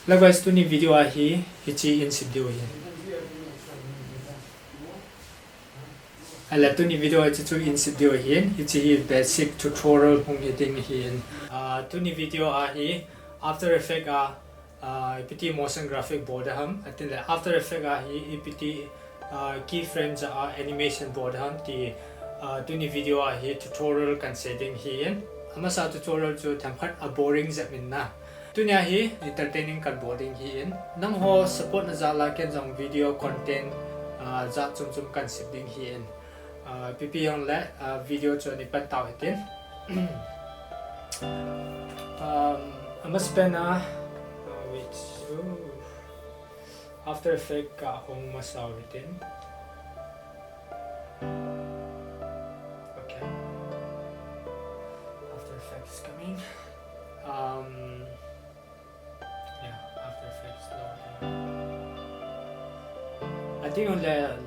Likewise, Toni video ahi hichi in video hi. Toni video hichi chu in video hi hichi basic tutorial hung hiting hi. Toni video ahi After Effects pt motion graphic board ham atin After Effects ahi pt keyframes animation board ham ti Toni video ahi tutorial kan setting hi. Amasa tutorial chu thamkhat a boring zamin na. Tuni ahi entertaining kan boarding hi in nang ho support na zala ken jong video content za chum chum kan sibding hi in pp yong le video chu ni pan taw hitin amas pena which After Effects ka hong masaw hitin okay After Effects is coming After Effects I think on the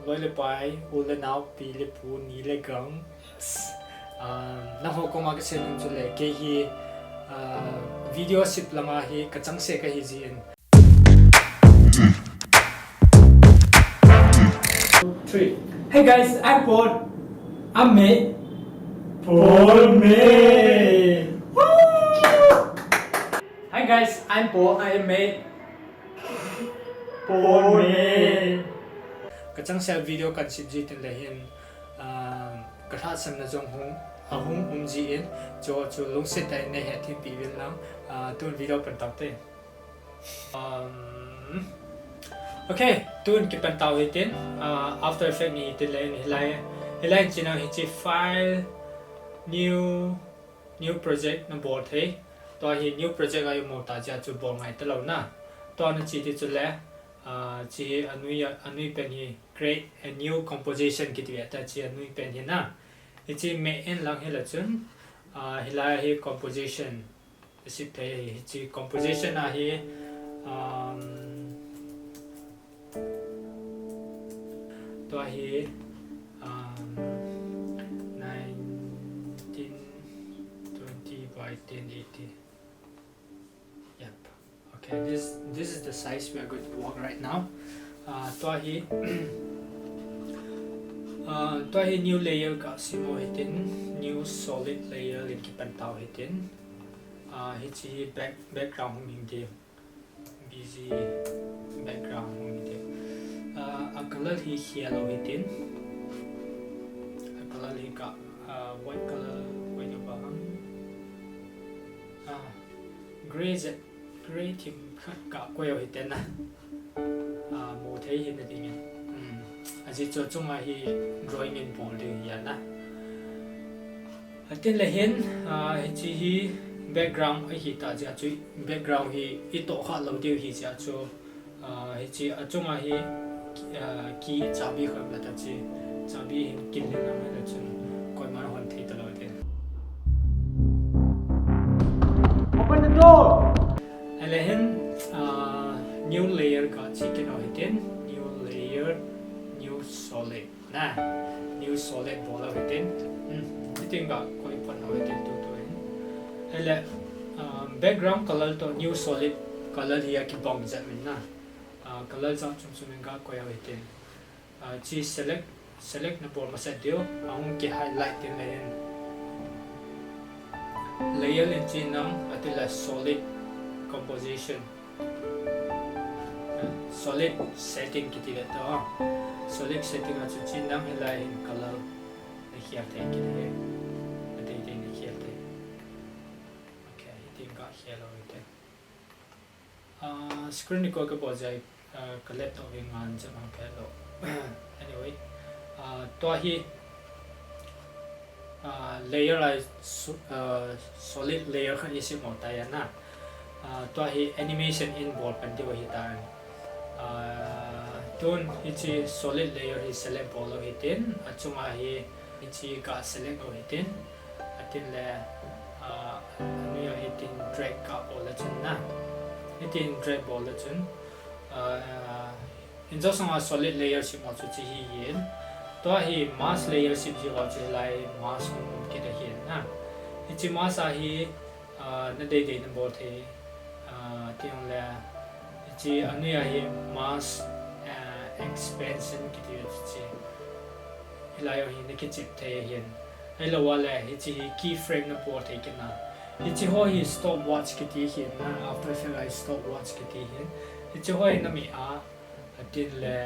lullaby ule now pili pu ni le gang na ho ko ma ke sen chu le ke hi video sip lama hi kachang se ka hi ji in 3 Hey guys, I'm Paul. I'm May. Paul May. Hi guys, I'm Paul. I am May. Paul May. Kachang sel video kan sibji tin lehin katha sam na jong hung ji in jo chu long set dai ne he thi pi wil lang tun video pan tak te okay tun ki pan taw hitin After Effects ni tin lehin hilai china hi chi file new project na board he to hi new project ayu mo ta ja chu bo ngai ta lo na to na chi ti chu le chi anui pen hi create a new composition ki ti ta chi anui pen hi na chi me en lang hela chun hilai hi composition sip the hi chi composition a hi to hi 1920 by 1080 yep okay this is the size we are going to work right now to hi new layer ka simo hitin new solid layer in ki pan taw hitin hichi background hung de busy background hung de a color hi yellow hitin a color hi ka white color when you bang gray thim ka koyo hitin na mo thei hin na ding aji cho chunga hi drawing in board ya na atin la hin chi hi background hi ta ja chu background hi I to kha lo de hi ja chu chi achunga hi ki chabi kham la ta chi chabi hin kin le na la chun koi man hon thei ta lo de open the door alahin new layer ka chi ken ho hitin new layer new solid na new solid bola hitin hitin ga koi pan ho hitin tu hele background color to new solid color hi ki bong ja min na color ja chum chum ga ko ya hitin chi select na por ma set dio ang ki highlight tin layer in chi nang atila solid composition solid setting kiti le to solid setting a chu chin nang helai color na hiar te ki le ate te ni hiar te okay tin ga hello ite screen ko ka bojai collect of ngan jam hello anyway to hi layer solid layer khan isi mo ta ya na to hi animation in board pan ti hi ta tun hichi solid layer hi select bolo hitin achunga hi hichi ka select o hitin atin le anu hitin drag ka bola chun na hitin drag bola chun in jo sanga solid layer si mo chu chi hi yin to hi mask layer si ji ho chi lai mask ki da hi na hichi mask a hi na dei dei na bo the tiang le chi anu ya hi mass expansion ki ti chi hilai hi ne ki chip the hian ai lo wala hi chi keyframe na po the ki na hi chi ho hi stopwatch ki ti hian na after effect I stopwatch ki ti hian hi chi ho na mi a tin le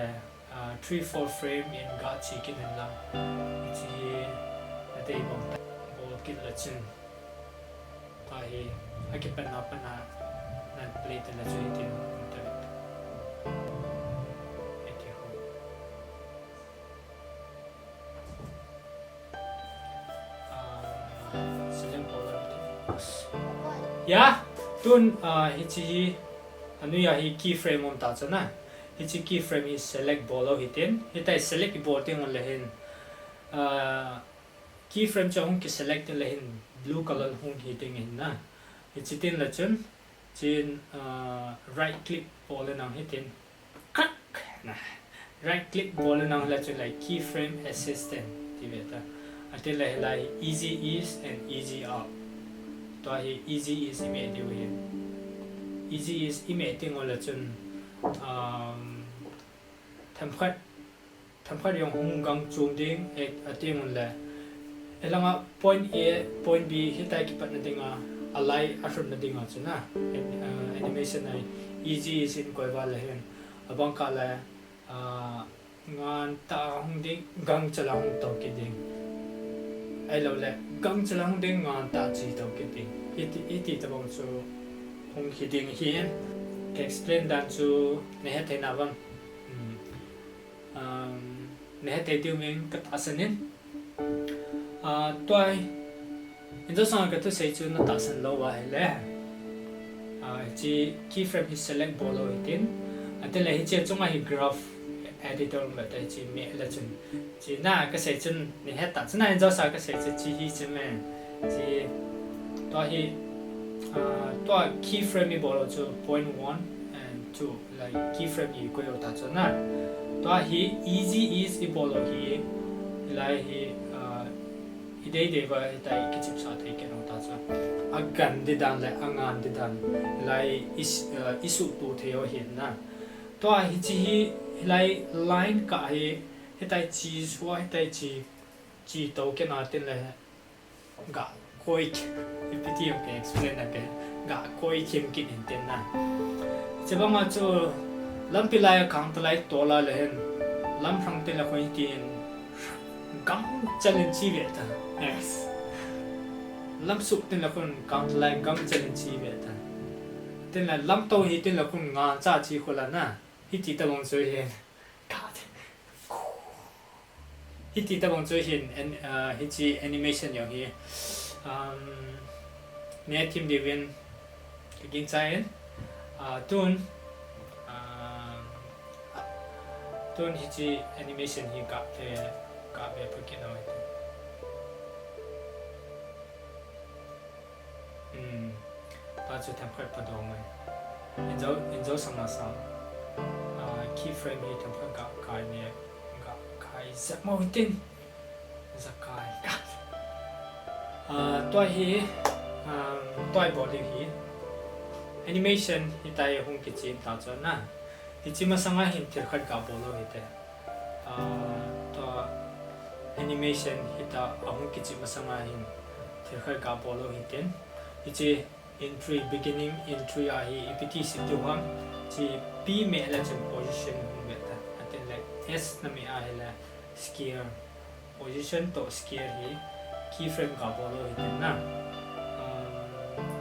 3-4 frame in ga chi ki na la chi na te bom bol ki la chin ta hi a ki pan na na plate la chi ti ya tun hichi anu ya hi keyframe om ta chana hichi keyframe is select bolo hitin hitai select boarding on lehin keyframe chong ki select lehin blue color hung hiting in na hichi tin la chun chin right click bolo nang hitin cut na right click bolo nang la chun like keyframe assistant ti beta atil la lai easy ease and easy out to hi easy is ime diu hin easy is ime ting ola chun thamkhat yong hung chung ding ating la elanga point A point B hitai ki pat na dinga alai ashun na dinga chuna animation ai easy is in koi ba la hen abang ka la ngan ta hung ding gang chala hung to ki ding ai lo le gang chala hung ding ngan ta chi to ki ding iti ta bang chu hung ki ding hian explain dan chu ne ha te na bang ne ha te tiu ming ka ta sanin toy in the song ka tu sei chu na ta san lo wa le chi keyframe hi select bolo itin atin la hi che chunga hi graph editor ma ta chi me la chun chi na ka sei chun ni ha ta chuna in the song ka sei chi hi chi me chi to hi to keyframe hi bolo chu 0.1 and 2 like keyframe hi ko yo ta chuna to hi easy is i bolo hi lai hi idei deva tai ki chip sa thai ke no ta cha agan di dan lai angan di dan lai isu tu theo hin na to hi chi lai line ka hi hetai chi suwa hetai chi to ke na tin lai ga koi ipiti ok explain na ke ga koi kim ki in tin na cheba ma chu lam pi lai khang ta lai to la le hen lam phang te la khoi tin gam challenge chi ve ta yes lam suk tin la kun count lai gam challenge chi ve ta tin la lam to hi tin la kun nga cha chi khola na hi ti ta bong chu hen god hi ti ta bong chu hin and hi chi animation yo hi ne team divin begin chain tun hi chi animation hi ka be phukin no ta chu tham khat pa do mai in zo sam na sam keyframe hi tham khat ka kai ne ga kai zak mo tin zakai toy hi toy body hi animation hi tai hung ki chin ta cho na hi chi ma sanga hin thir khat ka bolo hi te to animation hi ta hung ki chi ma sanga hin thir khat ka bolo hi ten hi chi entry beginning entry a hi pt situ ham chi p me la chen position hung be ta atin like s na me a la scale position to scale hi keyframe ka bolo hi ten na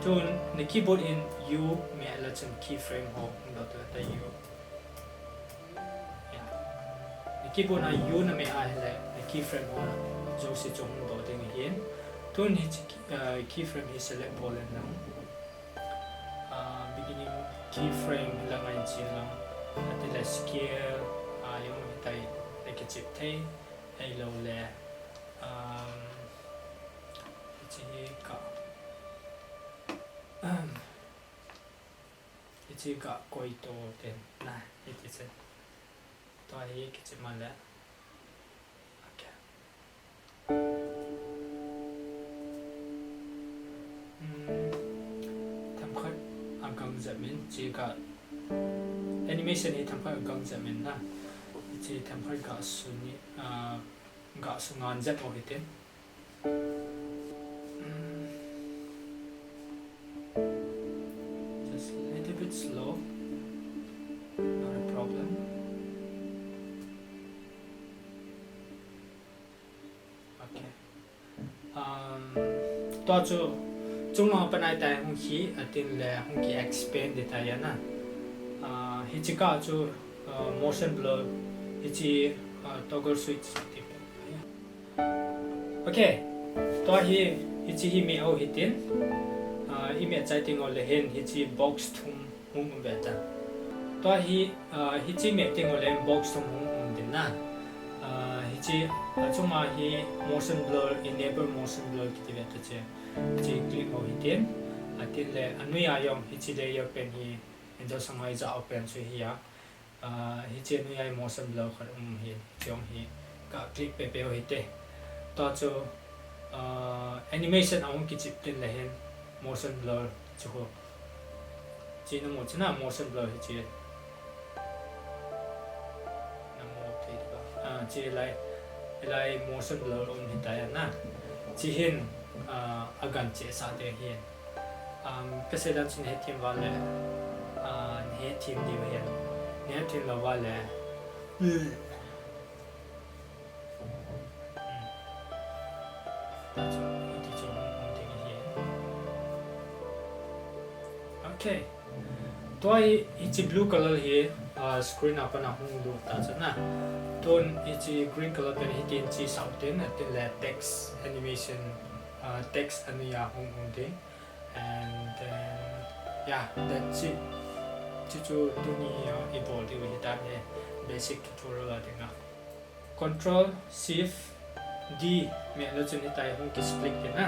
tun the keyboard in u me la chen keyframe ho dot ta u yeah the keyboard na u na me a la keyframe ho jo si chong do ding hian tun hi keyframe hi select ball na beginning keyframe la ngai chi na atila scale yung tai like chip thai ai lo le ichi ka koi to ten na iti se to ai ki chi ma la okay tham khat agam jamin chi ka animation hi thamphai gang jamin na chi thamphai ga suni ga sungan jat o hitin just a little bit slow, not a problem. Okay. To chu chung ma panai tai hung hi atin le hung ki expand deta ya na hi chi ka chu motion blur hi chi toggle switch tip. Okay, to hi chi hi me au hitin hi me chai ting ole hen hi chi box thum hung beta to hi chi me ting ole box thum hung din na hi chi chuma hi motion blur enable motion blur ki beta che chi click ho hitin atin le anui ayong hi chi layer pen hi endo sangai za open so hi ya hi chi anui ay motion blur khar hi chong hi ka click pe pe ho hite to chu animation ang ki chip tin le hen motion blur chu ho chi na mo chna motion blur hi chi na mo thei ba chi lai motion blur on hi ta ya na chi hin agan che sa de hin ka se dan chin he team wa le he team di wa yan ne team la wa le okay toy ichi blue color hi screen up na hung lu ta chana ton ichi green color pen hi tin chi sauten atin la text animation text anu ya hung de and then yeah that's it chu Toni evolve di hi ta ne basic tutorial la dinga control shift D me lo chun hitai hung ki split de na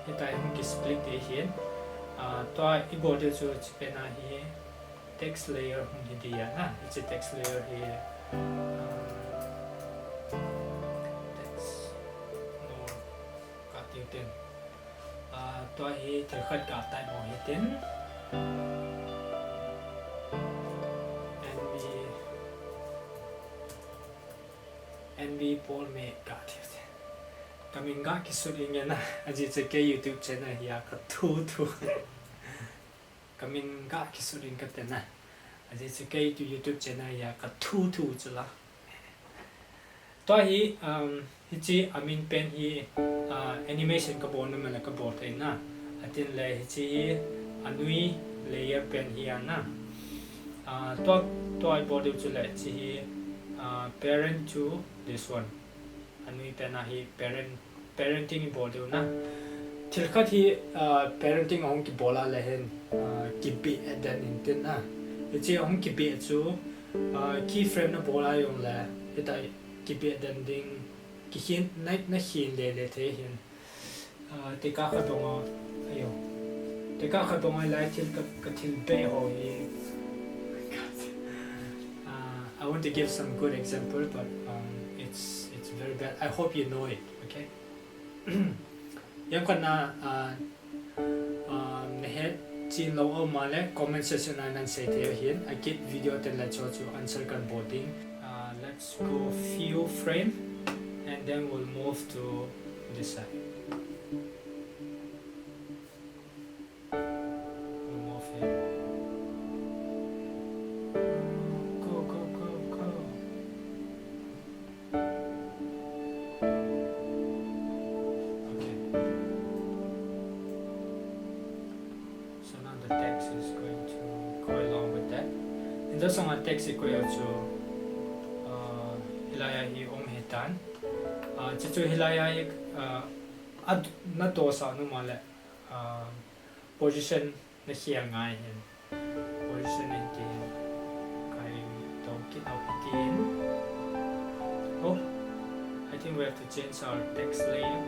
hitai hung ki split de hian to evolve chu chipena hi text layer hung hi dia na ichi text layer hi text no ka ti ten to hi thil khat ka tai mo hi ten NB Paul me ka ti kamin ga ki suri nge na aji che ke YouTube channel hi ka thu kamin ga ki suri ka te na aji che ke YouTube channel ya ka thu chula to hi chi amin pen hi animation ka bon ma la ka bot ai na atin le hi chi anui layer pen hi na to ai body chula chi parent to this one anui pen hi parenting body na thilkhat hi parenting ong ki bola le hen ki bi adan in na chi ong ki bi chu key frame na bola yong la eta ki bi adan ding ki hin na hin le the hin te ka kha dong ayo te ka kha dong ai lai thil ka thil be ho hi I want to give some good example, but it's very bad. I hope you know it. Okay. Yang kana nehet chin lo o male comment section nan say there here. I get video ten let's also answer kan boarding. Let's go few frame, and then we'll move to this side. Just on a text equal to hilaya hi om hitan chichu hilaya hi ad na to sa nu male position na hiya ngai hin position in tin kai to kit out tin oh I think we have to change our text layer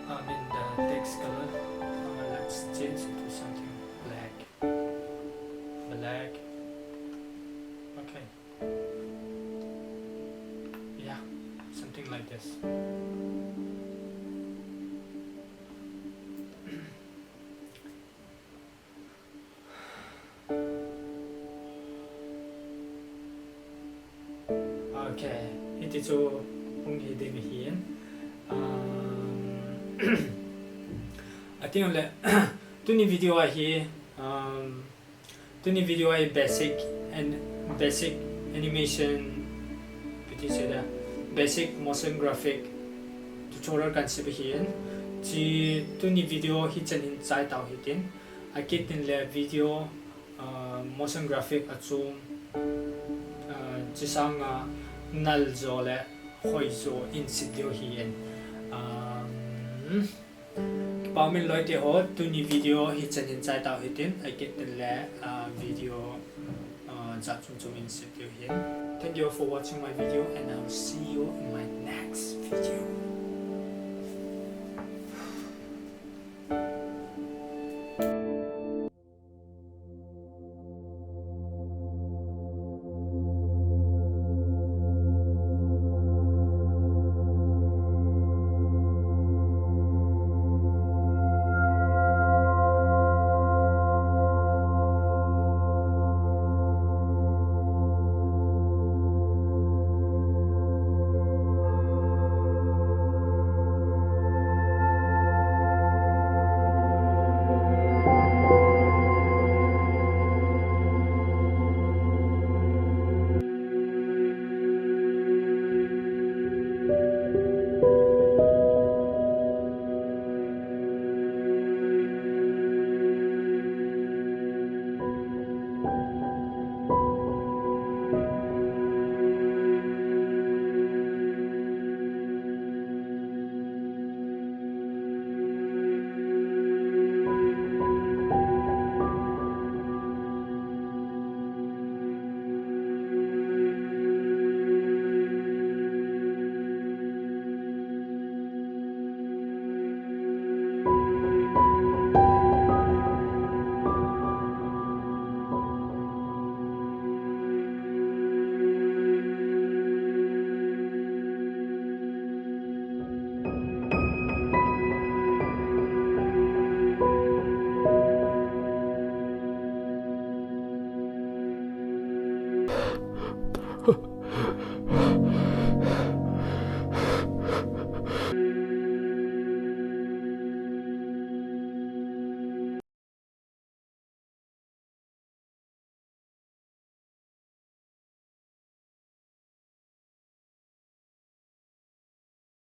I mean the text color let's change it to something black. Okay. Yeah, something like this. Okay, iti chu hong hi ding hian. I think le tuni video hi tuni video hi basic animation piti cheda basic motion graphic tutorial kan se hian chi tuni video hi chanin chai tau hi tin a kitin le video motion graphic achum chi sanga nal zo le hoi zo in studio hian Pawmin loi te ho tuni video hi chanin chai tau hi tin a kitin le video cha chung in studio hian. Thank you for watching my video and I'll see you in my next video.